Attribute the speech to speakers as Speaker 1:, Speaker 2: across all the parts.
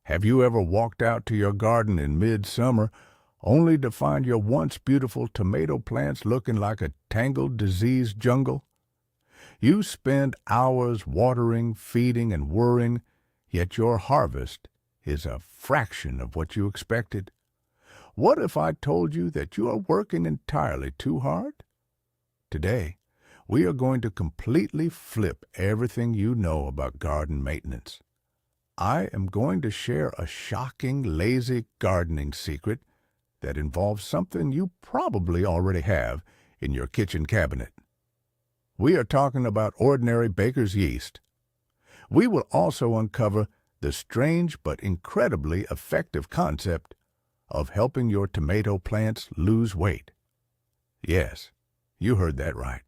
Speaker 1: Have you ever walked out to your garden in midsummer only to find your once beautiful tomato plants looking like a tangled, diseased jungle? You spend hours watering, feeding, and worrying, yet your harvest is a fraction of what you expected. What if I told you that you are working entirely too hard? Today, we are going to completely flip everything you know about garden maintenance. I am going to share a shocking, lazy gardening secret that involves something you probably already have in your kitchen cabinet. We are talking about ordinary baker's yeast. We will also uncover the strange but incredibly effective concept of helping your tomato plants lose weight. Yes, you heard that right.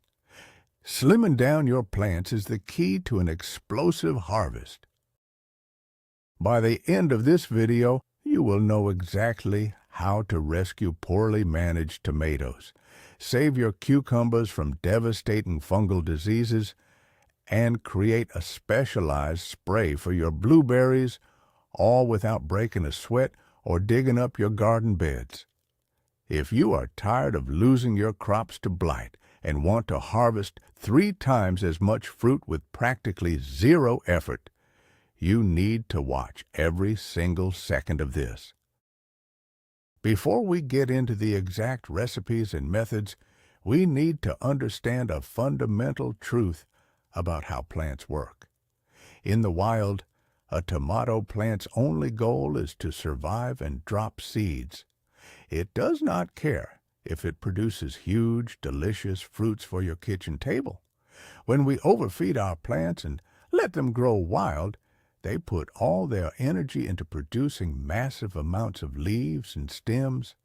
Speaker 1: Slimming down your plants is the key to an explosive harvest. By the end of this video, you will know exactly how to rescue poorly managed tomatoes, save your cucumbers from devastating fungal diseases, and create a specialized spray for your blueberries, all without breaking a sweat or digging up your garden beds. If you are tired of losing your crops to blight and want to harvest 3 times as much fruit with practically zero effort, you need to watch every single second of this. Before we get into the exact recipes and methods, we need to understand a fundamental truth about how plants work. In the wild, a tomato plant's only goal is to survive and drop seeds. It does not care if it produces huge, delicious fruits for your kitchen table. When we overfeed our plants and let them grow wild, they put all their energy into producing massive amounts of leaves and stems.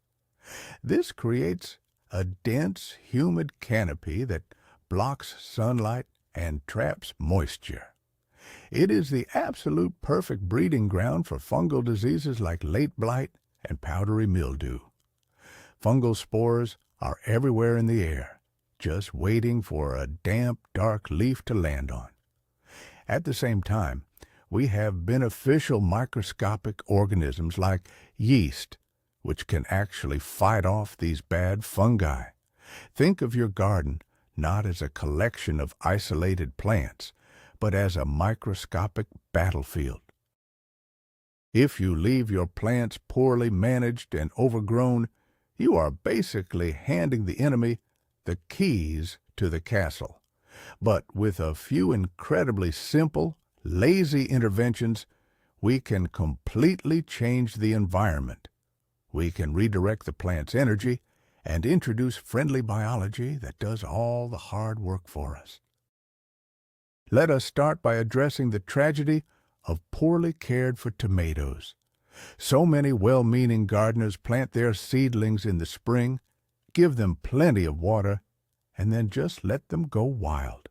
Speaker 1: This creates a dense, humid canopy that blocks sunlight and traps moisture. It is the absolute perfect breeding ground for fungal diseases like late blight and powdery mildew. Fungal spores are everywhere in the air, just waiting for a damp, dark leaf to land on. At the same time, we have beneficial microscopic organisms like yeast, which can actually fight off these bad fungi. Think of your garden not as a collection of isolated plants, but as a microscopic battlefield. If you leave your plants poorly managed and overgrown, you are basically handing the enemy the keys to the castle. But with a few incredibly simple, lazy interventions, we can completely change the environment. We can redirect the plant's energy and introduce friendly biology that does all the hard work for us. Let us start by addressing the tragedy of poorly cared for tomatoes. So many well-meaning gardeners plant their seedlings in the spring, give them plenty of water, and then just let them go wild.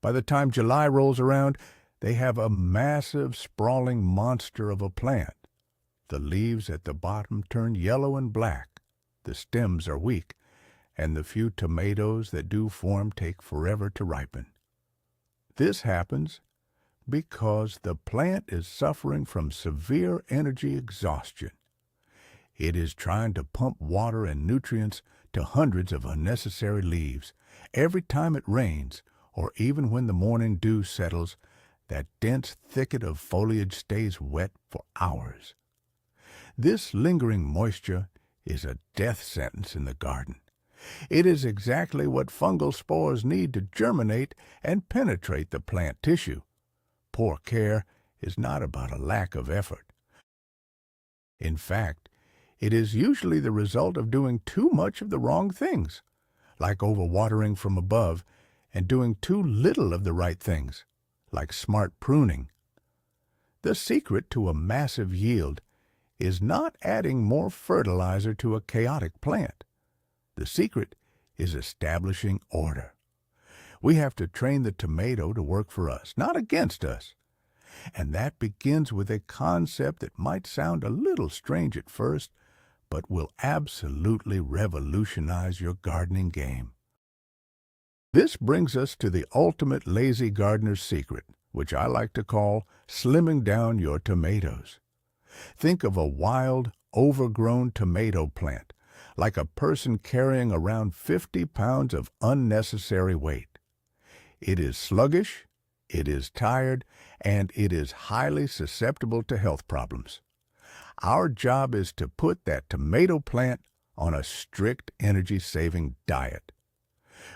Speaker 1: By the time July rolls around, they have a massive, sprawling monster of a plant. The leaves at the bottom turn yellow and black, the stems are weak, and the few tomatoes that do form take forever to ripen. This happens because the plant is suffering from severe energy exhaustion. It is trying to pump water and nutrients to hundreds of unnecessary leaves. Every time it rains, or even when the morning dew settles, that dense thicket of foliage stays wet for hours. This lingering moisture is a death sentence in the garden. It is exactly what fungal spores need to germinate and penetrate the plant tissue. Poor care is not about a lack of effort. In fact, it is usually the result of doing too much of the wrong things, like overwatering from above, and doing too little of the right things, like smart pruning. The secret to a massive yield is not adding more fertilizer to a chaotic plant. The secret is establishing order. We have to train the tomato to work for us, not against us. And that begins with a concept that might sound a little strange at first, but will absolutely revolutionize your gardening game. This brings us to the ultimate lazy gardener's secret, which I like to call slimming down your tomatoes. Think of a wild, overgrown tomato plant, like a person carrying around 50 pounds of unnecessary weight. It is sluggish, it is tired, and it is highly susceptible to health problems. Our job is to put that tomato plant on a strict energy-saving diet.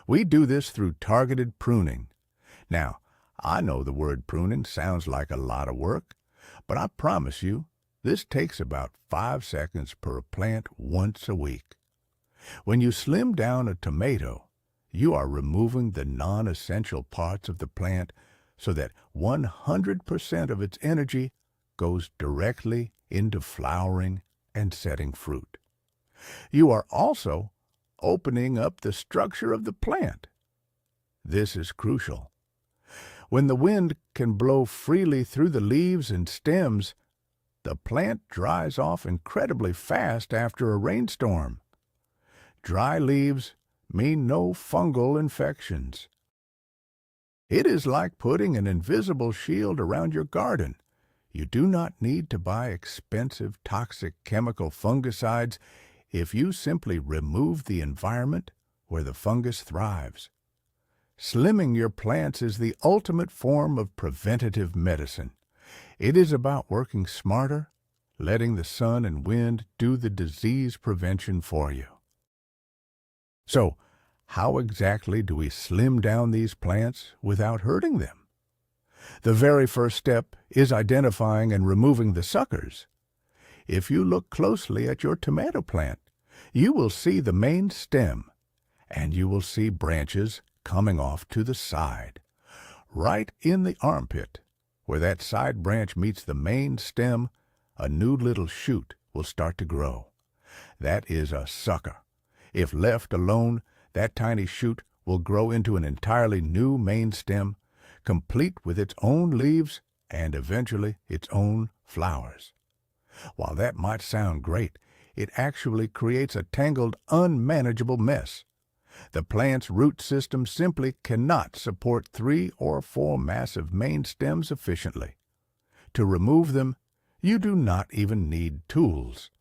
Speaker 1: We do this through targeted pruning. Now, I know the word pruning sounds like a lot of work, but I promise you, this takes about 5 seconds per plant once a week. When you slim down a tomato, you are removing the non-essential parts of the plant so that 100% of its energy goes directly into flowering and setting fruit. You are also opening up the structure of the plant. This is crucial. When the wind can blow freely through the leaves and stems, the plant dries off incredibly fast after a rainstorm. Dry leaves mean no fungal infections. It is like putting an invisible shield around your garden. You do not need to buy expensive toxic chemical fungicides if you simply remove the environment where the fungus thrives. Slimming your plants is the ultimate form of preventative medicine. It is about working smarter, letting the sun and wind do the disease prevention for you. So, how exactly do we slim down these plants without hurting them? The very first step is identifying and removing the suckers. If you look closely at your tomato plant, you will see the main stem, and you will see branches coming off to the side. Right in the armpit, where that side branch meets the main stem, a new little shoot will start to grow. That is a sucker. If left alone, that tiny shoot will grow into an entirely new main stem, complete with its own leaves and eventually its own flowers. While that might sound great, it actually creates a tangled, unmanageable mess. The plant's root system simply cannot support 3 or 4 massive main stems efficiently. To remove them, you do not even need tools.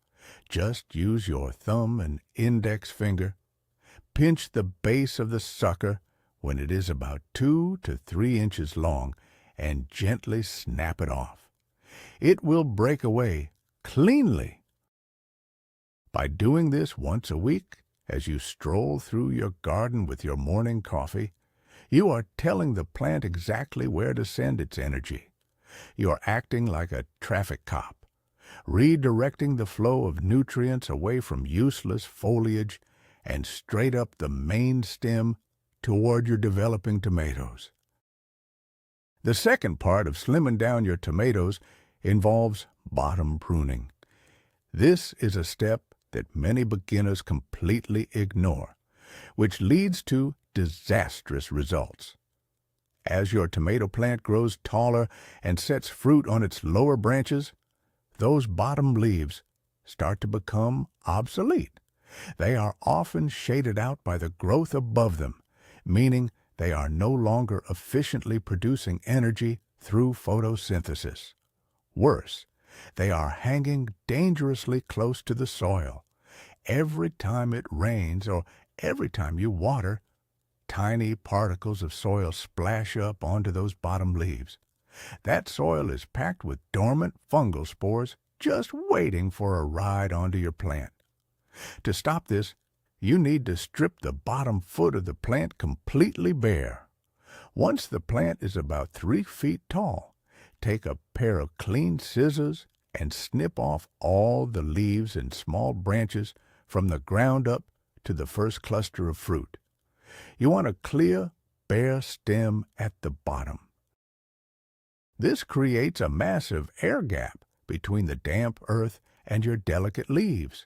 Speaker 1: Just use your thumb and index finger. Pinch the base of the sucker when it is about 2 to 3 inches long and gently snap it off. It will break away cleanly. By doing this once a week, as you stroll through your garden with your morning coffee, you are telling the plant exactly where to send its energy. You are acting like a traffic cop, redirecting the flow of nutrients away from useless foliage and straight up the main stem toward your developing tomatoes. The second part of slimming down your tomatoes involves bottom pruning. This is a step that many beginners completely ignore, which leads to disastrous results. As your tomato plant grows taller and sets fruit on its lower branches, those bottom leaves start to become obsolete. They are often shaded out by the growth above them, meaning they are no longer efficiently producing energy through photosynthesis. Worse, they are hanging dangerously close to the soil. Every time it rains or every time you water, tiny particles of soil splash up onto those bottom leaves. That soil is packed with dormant fungal spores just waiting for a ride onto your plant. To stop this, you need to strip the bottom foot of the plant completely bare. Once the plant is about 3 feet tall, take a pair of clean scissors and snip off all the leaves and small branches from the ground up to the first cluster of fruit. You want a clear, bare stem at the bottom. This creates a massive air gap between the damp earth and your delicate leaves.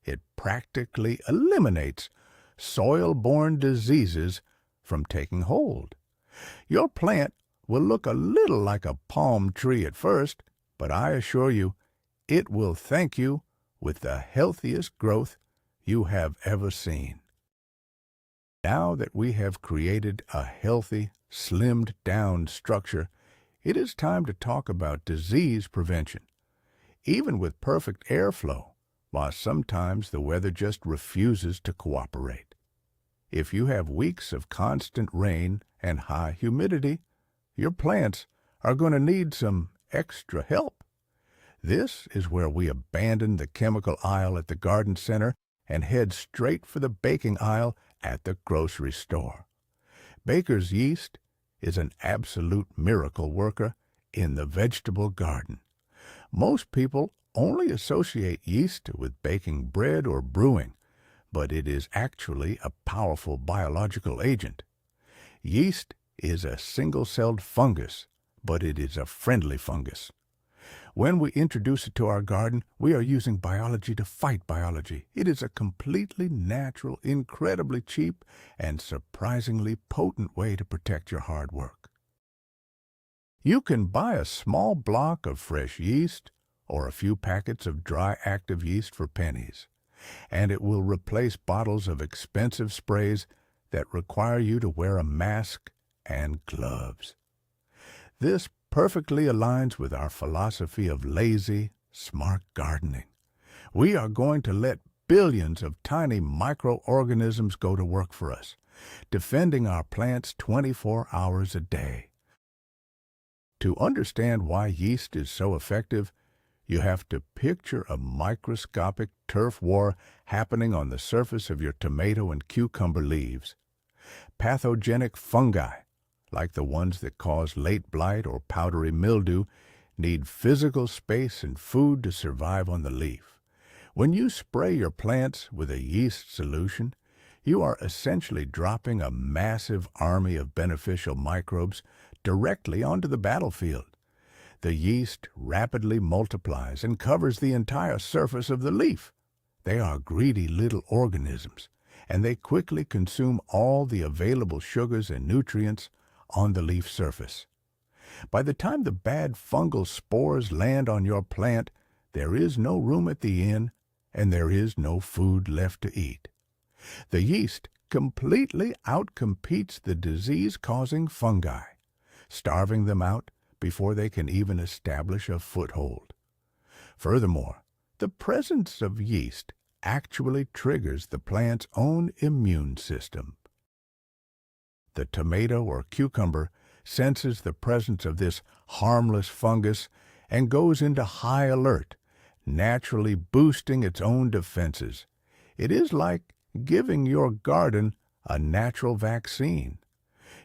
Speaker 1: It practically eliminates soil-borne diseases from taking hold. Your plant will look a little like a palm tree at first, but I assure you, it will thank you with the healthiest growth you have ever seen. Now that we have created a healthy, slimmed-down structure, it is time to talk about disease prevention. even with perfect airflow, while sometimes the weather just refuses to cooperate. If you have weeks of constant rain and high humidity, your plants are going to need some extra help. This is where we abandon the chemical aisle at the garden center and head straight for the baking aisle at the grocery store. Baker's yeast is an absolute miracle worker in the vegetable garden. Most people only associate yeast with baking bread or brewing, but it is actually a powerful biological agent. Yeast is a single-celled fungus, but it is a friendly fungus. When we introduce it to our garden, we are using biology to fight biology. It is a completely natural, incredibly cheap, and surprisingly potent way to protect your hard work. You can buy a small block of fresh yeast or a few packets of dry active yeast for pennies, and it will replace bottles of expensive sprays that require you to wear a mask and gloves. This perfectly aligns with our philosophy of lazy, smart gardening. We are going to let billions of tiny microorganisms go to work for us, defending our plants 24 hours a day. To understand why yeast is so effective, you have to picture a microscopic turf war happening on the surface of your tomato and cucumber leaves. Pathogenic fungi, like the ones that cause late blight or powdery mildew, need physical space and food to survive on the leaf. When you spray your plants with a yeast solution, you are essentially dropping a massive army of beneficial microbes directly onto the battlefield. The yeast rapidly multiplies and covers the entire surface of the leaf. They are greedy little organisms, and they quickly consume all the available sugars and nutrients on the leaf surface. By the time the bad fungal spores land on your plant, there is no room at the inn, and there is no food left to eat. The yeast completely outcompetes the disease-causing fungi, starving them out before they can even establish a foothold. Furthermore, the presence of yeast actually triggers the plant's own immune system. The tomato or cucumber senses the presence of this harmless fungus and goes into high alert, naturally boosting its own defenses. It is like giving your garden a natural vaccine.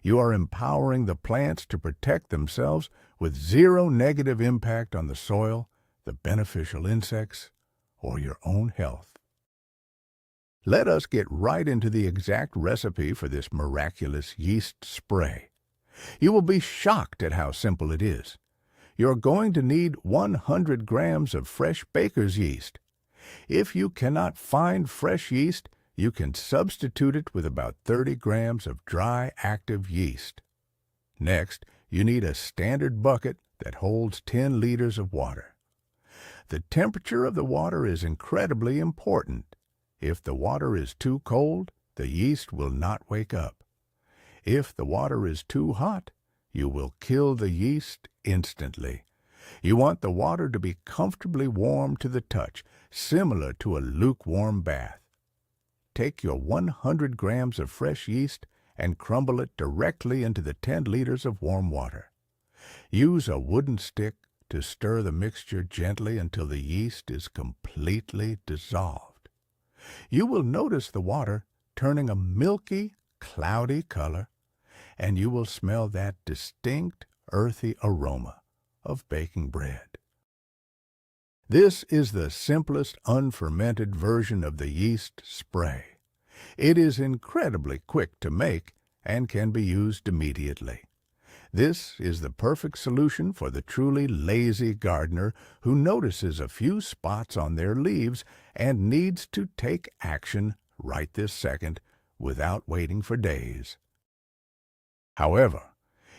Speaker 1: You are empowering the plants to protect themselves with zero negative impact on the soil, the beneficial insects, or your own health. Let us get right into the exact recipe for this miraculous yeast spray. You will be shocked at how simple it is. You're going to need 100 grams of fresh baker's yeast. If you cannot find fresh yeast, you can substitute it with about 30 grams of dry active yeast. Next, you need a standard bucket that holds 10 liters of water. The temperature of the water is incredibly important. If the water is too cold, the yeast will not wake up. If the water is too hot, you will kill the yeast instantly. You want the water to be comfortably warm to the touch, similar to a lukewarm bath. Take your 100 grams of fresh yeast and crumble it directly into the 10 liters of warm water. Use a wooden stick to stir the mixture gently until the yeast is completely dissolved. You will notice the water turning a milky, cloudy color, and you will smell that distinct, earthy aroma of baking bread. This is the simplest unfermented version of the yeast spray. It is incredibly quick to make and can be used immediately. This is the perfect solution for the truly lazy gardener who notices a few spots on their leaves and needs to take action right this second without waiting for days. However,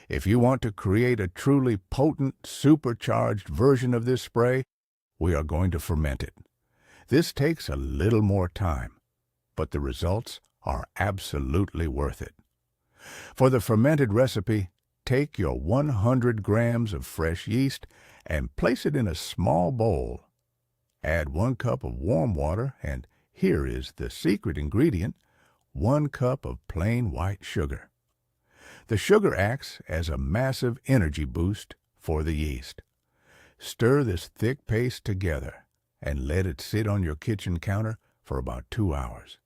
Speaker 1: if you want to create a truly potent, supercharged version of this spray, we are going to ferment it. This takes a little more time, but the results are absolutely worth it. For the fermented recipe, take your 100 grams of fresh yeast and place it in a small bowl Add 1 cup of warm water, and here is the secret ingredient, 1 cup of plain white sugar. The sugar acts as a massive energy boost for the yeast. Stir this thick paste together and let it sit on your kitchen counter for about 2 hours.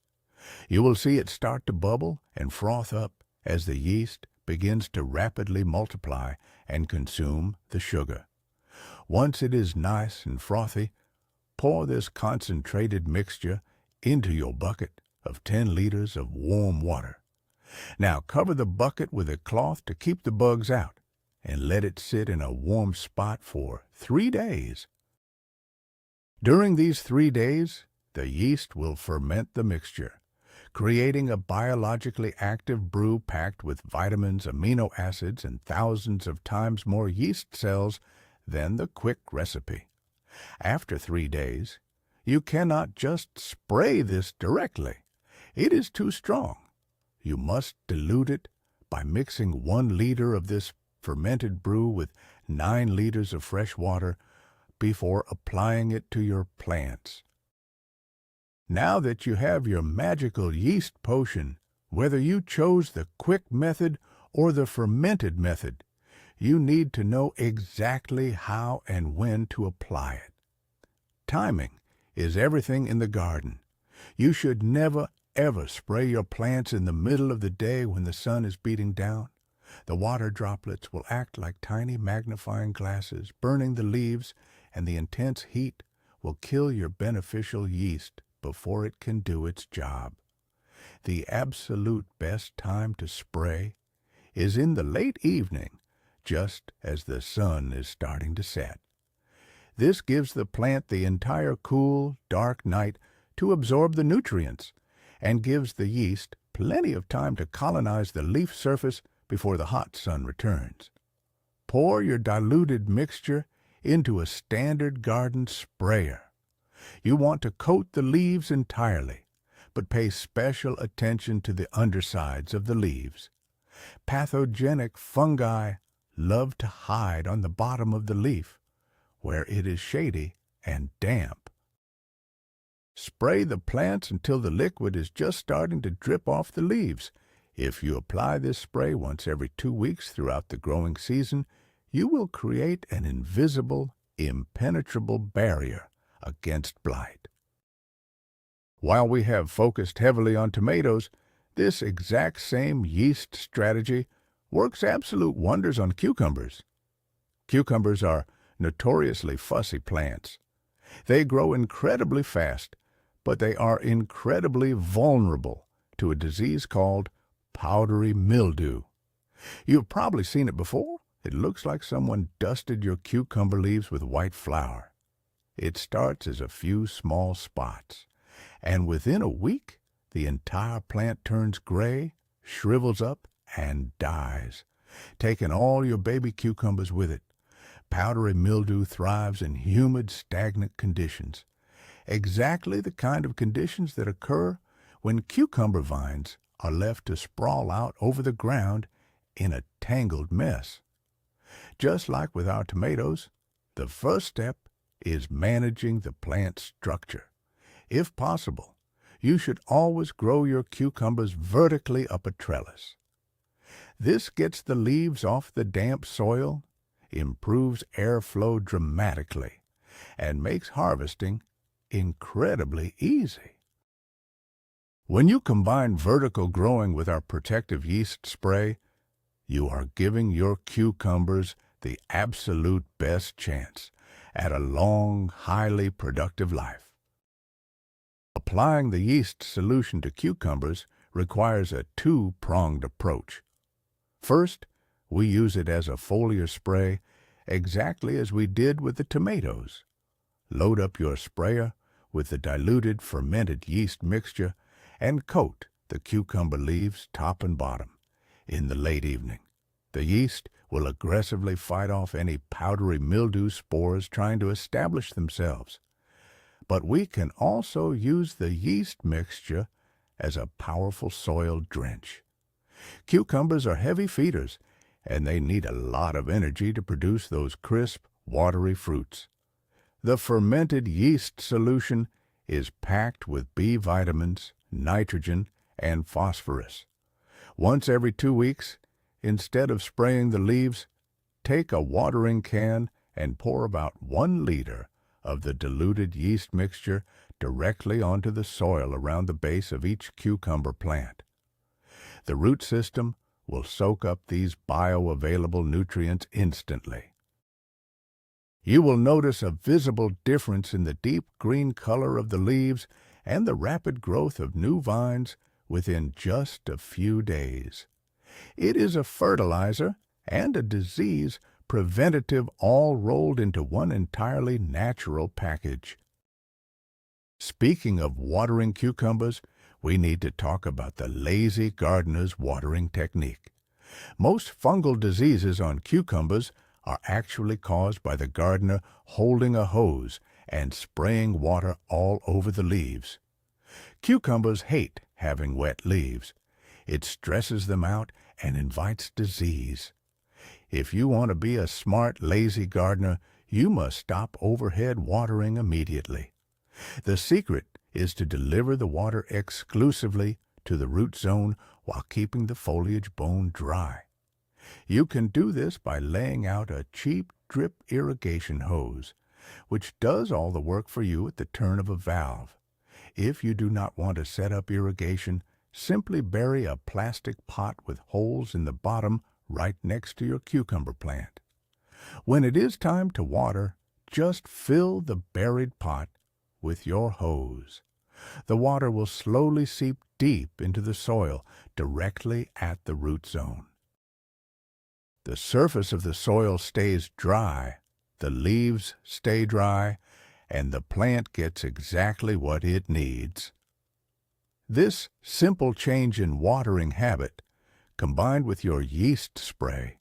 Speaker 1: You will see it start to bubble and froth up as the yeast begins to rapidly multiply and consume the sugar. Once it is nice and frothy, pour this concentrated mixture into your bucket of 10 liters of warm water. Now cover the bucket with a cloth to keep the bugs out and let it sit in a warm spot for 3 days. During these 3 days, the yeast will ferment the mixture, creating a biologically active brew packed with vitamins, amino acids, and thousands of times more yeast cells than the quick recipe. After 3 days, you cannot just spray this directly. It is too strong. You must dilute it by mixing 1 liter of this fermented brew with 9 liters of fresh water before applying it to your plants. Now that you have your magical yeast potion, whether you chose the quick method or the fermented method, you need to know exactly how and when to apply it. Timing is everything in the garden. You should never, ever spray your plants in the middle of the day when the sun is beating down. The water droplets will act like tiny magnifying glasses, burning the leaves, and the intense heat will kill your beneficial yeast before it can do its job. The absolute best time to spray is in the late evening, just as the sun is starting to set. This gives the plant the entire cool, dark night to absorb the nutrients and gives the yeast plenty of time to colonize the leaf surface before the hot sun returns. Pour your diluted mixture into a standard garden sprayer. You want to coat the leaves entirely, but pay special attention to the undersides of the leaves. Pathogenic fungi love to hide on the bottom of the leaf, where it is shady and damp. Spray the plants until the liquid is just starting to drip off the leaves. If you apply this spray once every 2 weeks throughout the growing season, you will create an invisible, impenetrable barrier against blight. While we have focused heavily on tomatoes, this exact same yeast strategy works absolute wonders on cucumbers. Cucumbers are notoriously fussy plants. They grow incredibly fast, but they are incredibly vulnerable to a disease called powdery mildew. You've probably seen it before. It looks like someone dusted your cucumber leaves with white flour. It starts as a few small spots, and within a week, the entire plant turns gray, shrivels up, and dies, taking all your baby cucumbers with it. Powdery mildew thrives in humid, stagnant conditions, exactly the kind of conditions that occur when cucumber vines are left to sprawl out over the ground in a tangled mess. Just like with our tomatoes, the first step is managing the plant structure. If possible, you should always grow your cucumbers vertically up a trellis. This gets the leaves off the damp soil, improves airflow dramatically, and makes harvesting incredibly easy. When you combine vertical growing with our protective yeast spray, you are giving your cucumbers the absolute best chance at a long, highly productive life. Applying the yeast solution to cucumbers requires a two-pronged approach. First, we use it as a foliar spray exactly as we did with the tomatoes. Load up your sprayer with the diluted fermented yeast mixture and coat the cucumber leaves top and bottom. In the late evening, the yeast will aggressively fight off any powdery mildew spores trying to establish themselves. But we can also use the yeast mixture as a powerful soil drench. Cucumbers are heavy feeders, and they need a lot of energy to produce those crisp, watery fruits. The fermented yeast solution is packed with B vitamins, nitrogen, and phosphorus. Once every 2 weeks, instead of spraying the leaves, take a watering can and pour about 1 liter of the diluted yeast mixture directly onto the soil around the base of each cucumber plant. The root system will soak up these bioavailable nutrients instantly. You will notice a visible difference in the deep green color of the leaves and the rapid growth of new vines within just a few days. It is a fertilizer and a disease preventative all rolled into one entirely natural package. Speaking of watering cucumbers, we need to talk about the lazy gardener's watering technique. Most fungal diseases on cucumbers are actually caused by the gardener holding a hose and spraying water all over the leaves. Cucumbers hate having wet leaves. It stresses them out and invites disease. If you want to be a smart, lazy gardener, you must stop overhead watering immediately. The secret is to deliver the water exclusively to the root zone while keeping the foliage bone dry. You can do this by laying out a cheap drip irrigation hose, which does all the work for you at the turn of a valve. If you do not want to set up irrigation, simply bury a plastic pot with holes in the bottom right next to your cucumber plant. When it is time to water, just fill the buried pot with your hose. The water will slowly seep deep into the soil directly at the root zone. The surface of the soil stays dry, the leaves stay dry, and the plant gets exactly what it needs. This simple change in watering habit, combined with your yeast spray,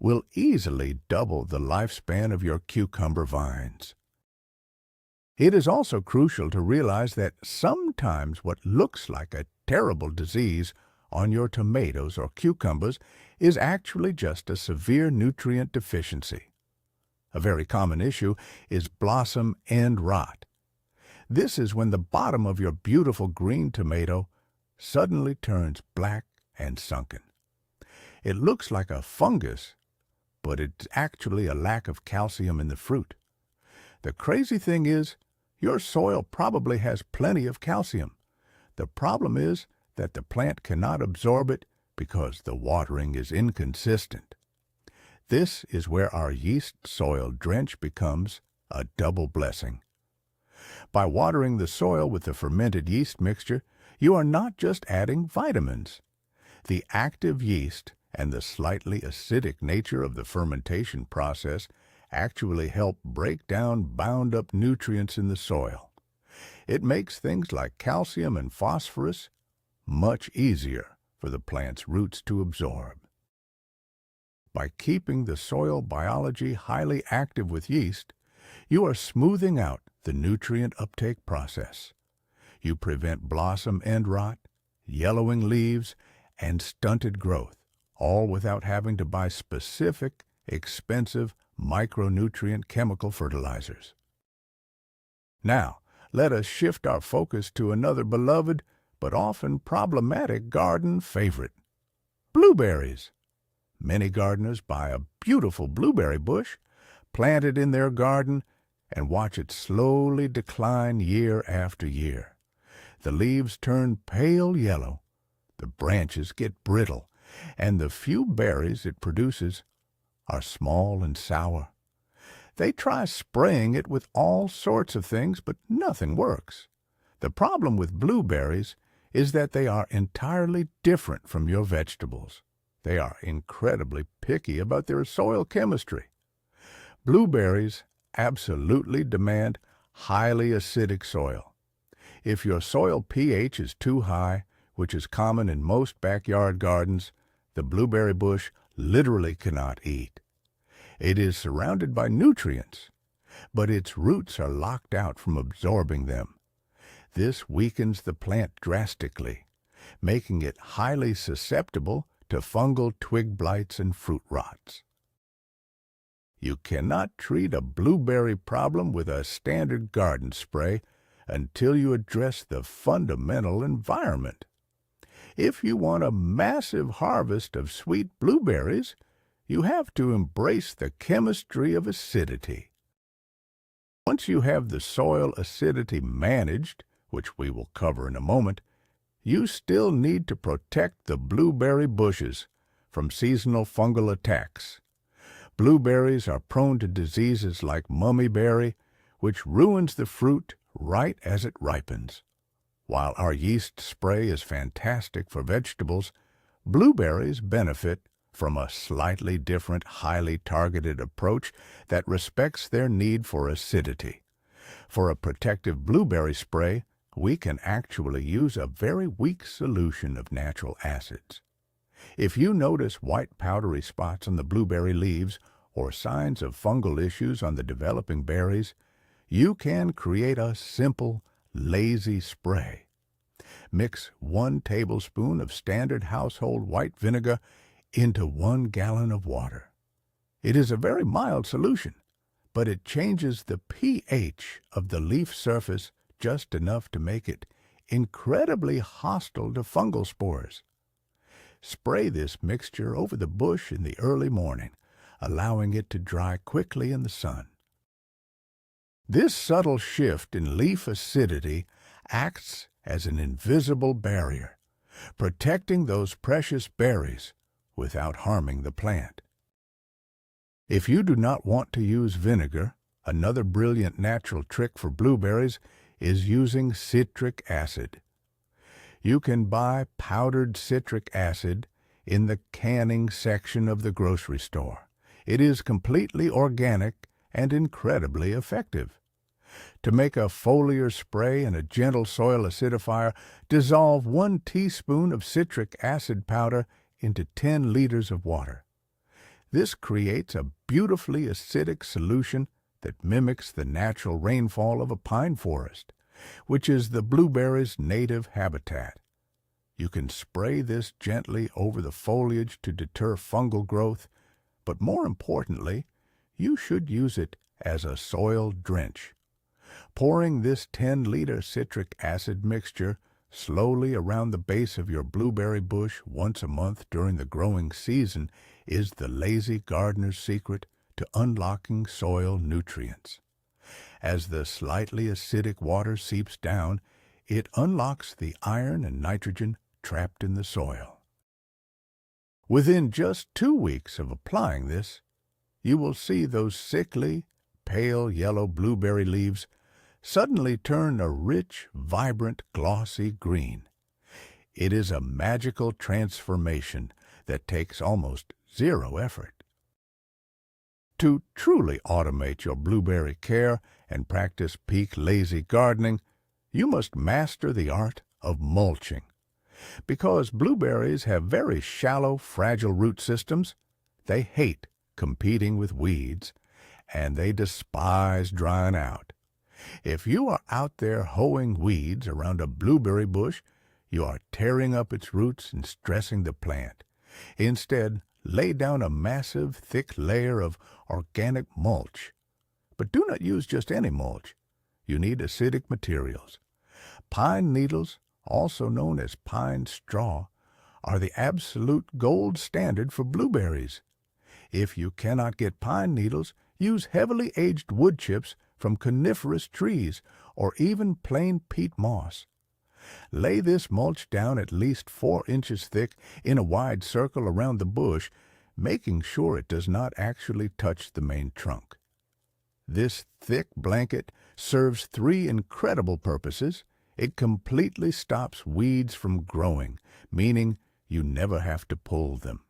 Speaker 1: will easily double the lifespan of your cucumber vines. It is also crucial to realize that sometimes what looks like a terrible disease on your tomatoes or cucumbers is actually just a severe nutrient deficiency. A very common issue is blossom end rot. This is when the bottom of your beautiful green tomato suddenly turns black and sunken. It looks like a fungus, but it's actually a lack of calcium in the fruit. The crazy thing is, your soil probably has plenty of calcium. The problem is that the plant cannot absorb it because the watering is inconsistent. This is where our yeast soil drench becomes a double blessing. By watering the soil with the fermented yeast mixture, you are not just adding vitamins. The active yeast and the slightly acidic nature of the fermentation process actually help break down bound-up nutrients in the soil. It makes things like calcium and phosphorus much easier for the plant's roots to absorb. By keeping the soil biology highly active with yeast, you are smoothing out the nutrient uptake process. You prevent blossom end rot, yellowing leaves, and stunted growth, all without having to buy specific, expensive micronutrient chemical fertilizers. Now, let us shift our focus to another beloved but often problematic garden favorite, blueberries. Many gardeners buy a beautiful blueberry bush, plant it in their garden, and watch it slowly decline year after year. The leaves turn pale yellow, the branches get brittle, and the few berries it produces are small and sour. They try spraying it with all sorts of things, but nothing works. The problem with blueberries is that they are entirely different from your vegetables. They are incredibly picky about their soil chemistry. Blueberries absolutely demand highly acidic soil. If your soil pH is too high, which is common in most backyard gardens, the blueberry bush literally cannot eat. It is surrounded by nutrients, but its roots are locked out from absorbing them. This weakens the plant drastically, making it highly susceptible to fungal twig blights and fruit rots. You cannot treat a blueberry problem with a standard garden spray until you address the fundamental environment. If you want a massive harvest of sweet blueberries, you have to embrace the chemistry of acidity. Once you have the soil acidity managed, which we will cover in a moment, you still need to protect the blueberry bushes from seasonal fungal attacks. Blueberries are prone to diseases like mummyberry, which ruins the fruit right as it ripens. While our yeast spray is fantastic for vegetables, blueberries benefit from a slightly different, highly targeted approach that respects their need for acidity. For a protective blueberry spray, we can actually use a very weak solution of natural acids. If you notice white powdery spots on the blueberry leaves or signs of fungal issues on the developing berries, you can create a simple, lazy spray. Mix 1 tablespoon of standard household white vinegar into 1 gallon of water. It is a very mild solution, but it changes the pH of the leaf surface just enough to make it incredibly hostile to fungal spores. Spray this mixture over the bush in the early morning, allowing it to dry quickly in the sun. This subtle shift in leaf acidity acts as an invisible barrier, protecting those precious berries without harming the plant. If you do not want to use vinegar, another brilliant natural trick for blueberries is using citric acid. You can buy powdered citric acid in the canning section of the grocery store. It is completely organic and incredibly effective. To make a foliar spray in a gentle soil acidifier, dissolve 1 teaspoon of citric acid powder into 10 liters of water. This creates a beautifully acidic solution that mimics the natural rainfall of a pine forest, which is the blueberry's native habitat. You can spray this gently over the foliage to deter fungal growth, but more importantly, you should use it as a soil drench. Pouring this 10-liter citric acid mixture slowly around the base of your blueberry bush once a month during the growing season is the lazy gardener's secret to unlocking soil nutrients. As the slightly acidic water seeps down, it unlocks the iron and nitrogen trapped in the soil. Within just 2 weeks of applying this, you will see those sickly, pale yellow blueberry leaves suddenly turn a rich, vibrant, glossy green. It is a magical transformation that takes almost 0 effort. To truly automate your blueberry care and practice peak lazy gardening, you must master the art of mulching. Because blueberries have very shallow, fragile root systems, they hate competing with weeds, and they despise drying out. If you are out there hoeing weeds around a blueberry bush, you are tearing up its roots and stressing the plant. Instead, lay down a massive, thick layer of organic mulch. But do not use just any mulch. You need acidic materials. Pine needles, also known as pine straw, are the absolute gold standard for blueberries. If you cannot get pine needles, use heavily aged wood chips from coniferous trees or even plain peat moss. Lay this mulch down at least 4 inches thick in a wide circle around the bush, making sure it does not actually touch the main trunk. This thick blanket serves 3 incredible purposes. It completely stops weeds from growing, meaning you never have to pull them.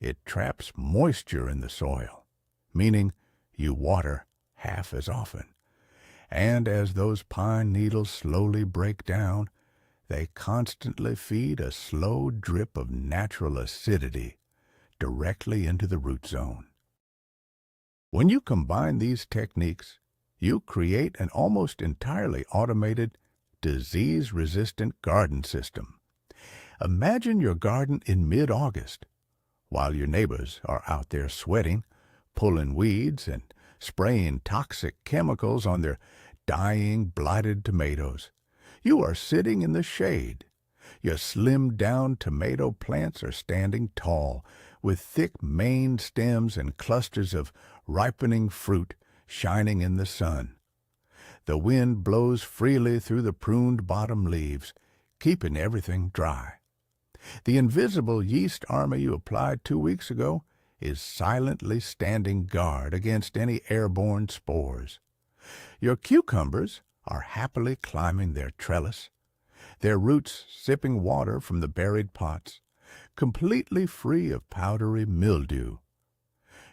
Speaker 1: It traps moisture in the soil, meaning you water half as often. And as those pine needles slowly break down, they constantly feed a slow drip of natural acidity directly into the root zone. When you combine these techniques, you create an almost entirely automated, disease-resistant garden system. Imagine your garden in mid-August, while your neighbors are out there sweating, pulling weeds and spraying toxic chemicals on their dying, blighted tomatoes. You are sitting in the shade. Your slimmed-down tomato plants are standing tall, with thick main stems and clusters of ripening fruit shining in the sun. The wind blows freely through the pruned bottom leaves, keeping everything dry. The invisible yeast army you applied 2 weeks ago is silently standing guard against any airborne spores. Your cucumbers are happily climbing their trellis, their roots sipping water from the buried pots, completely free of powdery mildew.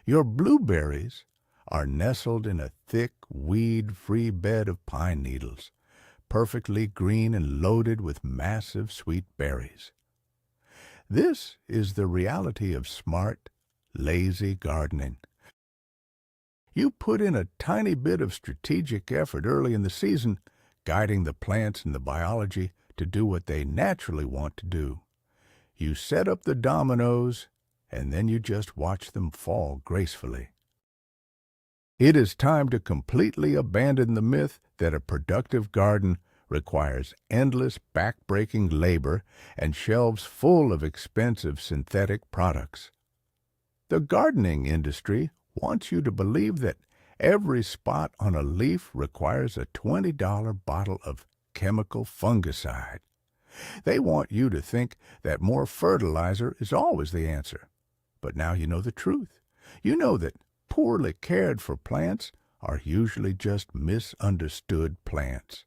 Speaker 1: Your blueberries are nestled in a thick, weed-free bed of pine needles, perfectly green and loaded with massive sweet berries. This is the reality of smart, lazy gardening. You put in a tiny bit of strategic effort early in the season, guiding the plants and the biology to do what they naturally want to do. You set up the dominoes, and then you just watch them fall gracefully. It is time to completely abandon the myth that a productive garden requires endless back-breaking labor and shelves full of expensive synthetic products. The gardening industry wants you to believe that every spot on a leaf requires a $20 bottle of chemical fungicide. They want you to think that more fertilizer is always the answer. But now you know the truth. You know that poorly cared for plants are usually just misunderstood plants.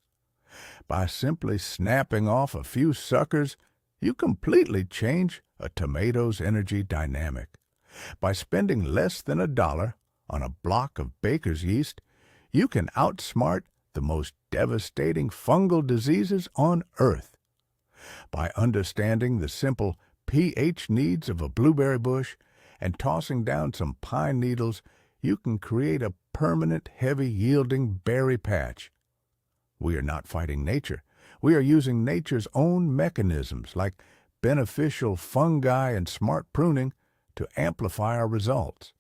Speaker 1: By simply snapping off a few suckers, you completely change a tomato's energy dynamic. By spending less than $1 on a block of baker's yeast, you can outsmart the most devastating fungal diseases on Earth. By understanding the simple pH needs of a blueberry bush and tossing down some pine needles, you can create a permanent, heavy-yielding berry patch. We are not fighting nature. We are using nature's own mechanisms, like beneficial fungi and smart pruning, to amplify our results.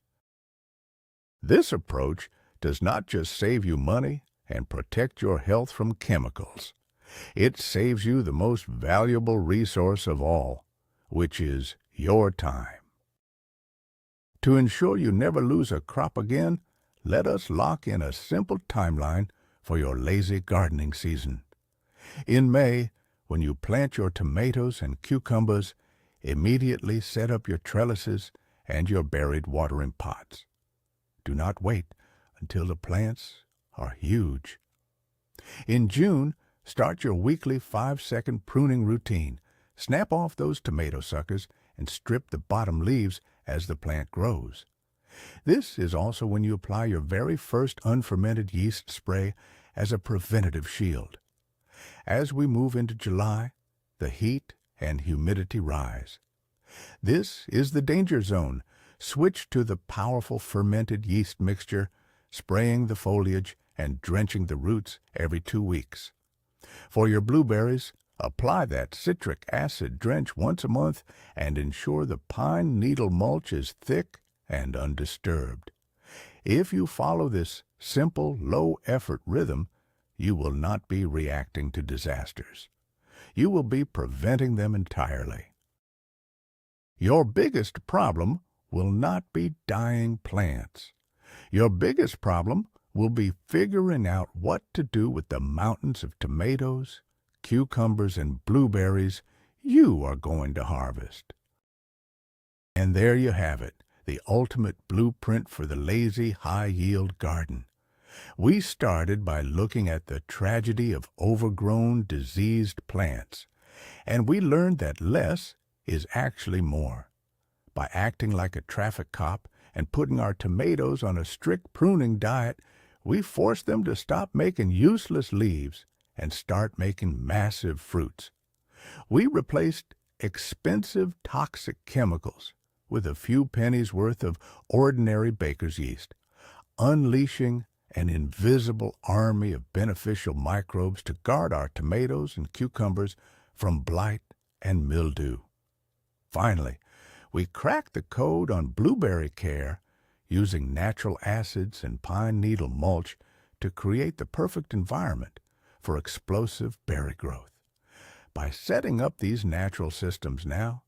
Speaker 1: This approach does not just save you money and protect your health from chemicals. It saves you the most valuable resource of all, which is your time. To ensure you never lose a crop again, let us lock in a simple timeline for your lazy gardening season. In May, when you plant your tomatoes and cucumbers, immediately set up your trellises and your buried watering pots. Do not wait until the plants are huge. In June, start your weekly 5-second pruning routine. Snap off those tomato suckers and strip the bottom leaves as the plant grows. This is also when you apply your very first unfermented yeast spray as a preventative shield. As we move into July, the heat and humidity rise. This is the danger zone. Switch to the powerful fermented yeast mixture, spraying the foliage and drenching the roots every 2 weeks. For your blueberries, apply that citric acid drench once a month and ensure the pine needle mulch is thick and undisturbed. If you follow this simple, low-effort rhythm, you will not be reacting to disasters. You will be preventing them entirely. Your biggest problem will not be dying plants. Your biggest problem will be figuring out what to do with the mountains of tomatoes, cucumbers, and blueberries you are going to harvest. And there you have it, the ultimate blueprint for the lazy, high-yield garden. We started by looking at the tragedy of overgrown, diseased plants, and we learned that less is actually more. By acting like a traffic cop and putting our tomatoes on a strict pruning diet, we forced them to stop making useless leaves and start making massive fruits. We replaced expensive toxic chemicals with a few pennies worth of ordinary baker's yeast, unleashing an invisible army of beneficial microbes to guard our tomatoes and cucumbers from blight and mildew. Finally, we cracked the code on blueberry care using natural acids and pine needle mulch to create the perfect environment for explosive berry growth. By setting up these natural systems now,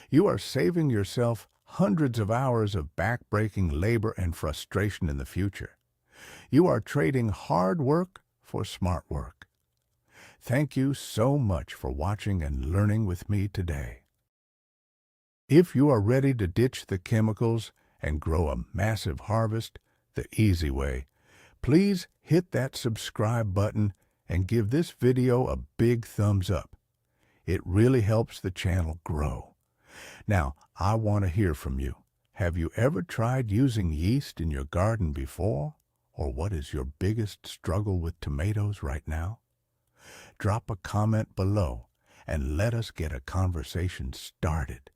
Speaker 1: you are saving yourself hundreds of hours of back-breaking labor and frustration in the future. You are trading hard work for smart work. Thank you so much for watching and learning with me today. If you are ready to ditch the chemicals and grow a massive harvest the easy way, please hit that subscribe button and give this video a big thumbs up. It really helps the channel grow. Now, I want to hear from you. Have you ever tried using yeast in your garden before? Or what is your biggest struggle with tomatoes right now? Drop a comment below and let us get a conversation started.